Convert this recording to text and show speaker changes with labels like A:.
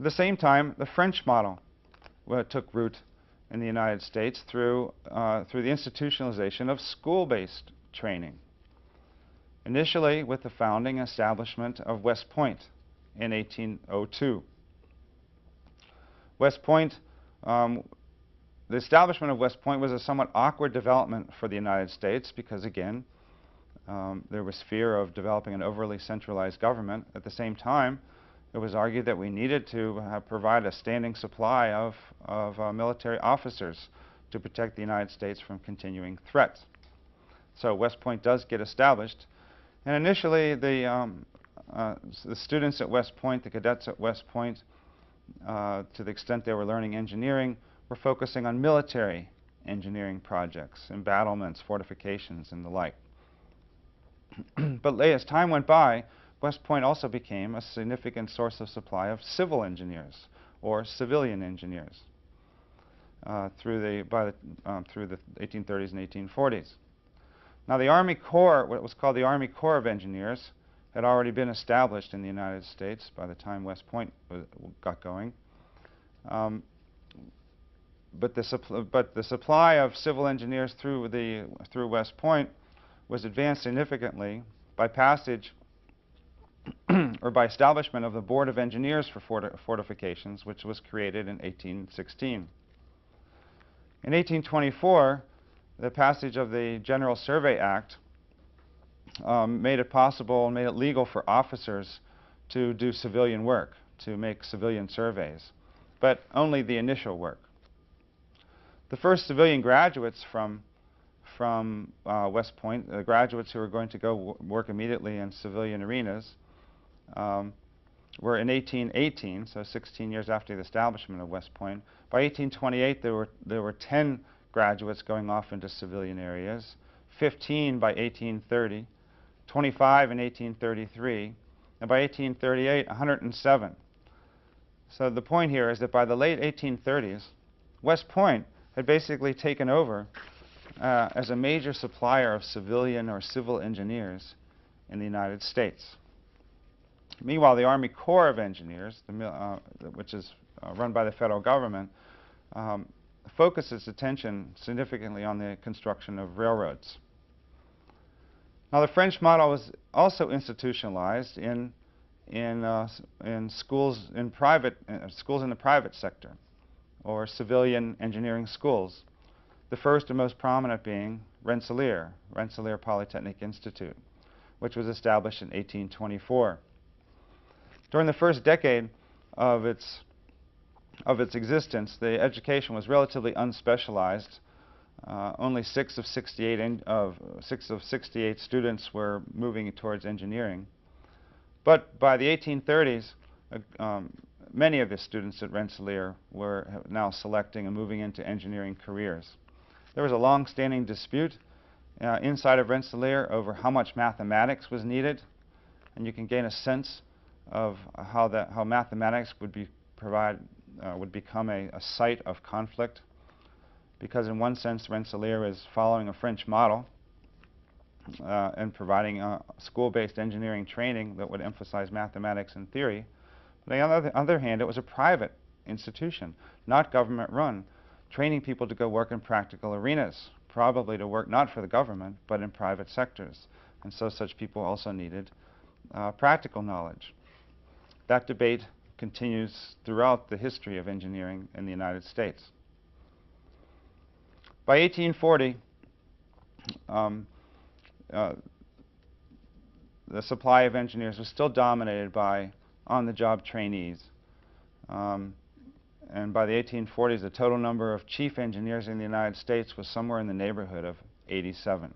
A: At the same time, the French model took root in the United States through the institutionalization of school-based training. Initially with the founding and establishment of West Point in 1802. West Point, the establishment of West Point was a somewhat awkward development for the United States because, again, there was fear of developing an overly centralized government. At the same time, it was argued that we needed to provide a standing supply of military officers to protect the United States from continuing threats. So West Point does get established. And initially, the students at West Point, the cadets at West Point, to the extent they were learning engineering, were focusing on military engineering projects, embattlements, fortifications, and the like. But as time went by, West Point also became a significant source of supply of civil engineers or civilian engineers through the 1830s and 1840s. Now, the Army Corps, what was called the Army Corps of Engineers, had already been established in the United States by the time West Point got going. But the supply of civil engineers through West Point was advanced significantly by passage or by establishment of the Board of Engineers for Fortifications, which was created in 1816. In 1824, the passage of the General Survey Act made it possible and made it legal for officers to do civilian work, to make civilian surveys, but only the initial work. The first civilian graduates from West Point, the graduates who were going to go work immediately in civilian arenas, were in 1818, so 16 years after the establishment of West Point. By 1828, there were 10 graduates going off into civilian areas, 15 by 1830, 25 in 1833, and by 1838, 107. So the point here is that by the late 1830s, West Point had basically taken over as a major supplier of civilian or civil engineers in the United States. Meanwhile, the Army Corps of Engineers, which is run by the federal government, focuses attention significantly on the construction of railroads. Now, the French model was also institutionalized in schools in the private sector, or civilian engineering schools. The first and most prominent being Rensselaer Polytechnic Institute, which was established in 1824. During the first decade of its existence, the education was relatively unspecialized. Only 6 of 68 students were moving towards engineering. But by the 1830s, many of the students at Rensselaer were now selecting and moving into engineering careers. There was a long-standing dispute inside of Rensselaer over how much mathematics was needed, and you can gain a sense of how mathematics would become a site of conflict, because in one sense Rensselaer is following a French model and providing school-based engineering training that would emphasize mathematics and theory. But on the other hand, it was a private institution, not government-run, training people to go work in practical arenas, probably to work not for the government, but in private sectors. And so such people also needed practical knowledge. That debate continues throughout the history of engineering in the United States. By 1840, the supply of engineers was still dominated by on-the-job trainees. And by the 1840s, the total number of chief engineers in the United States was somewhere in the neighborhood of 87.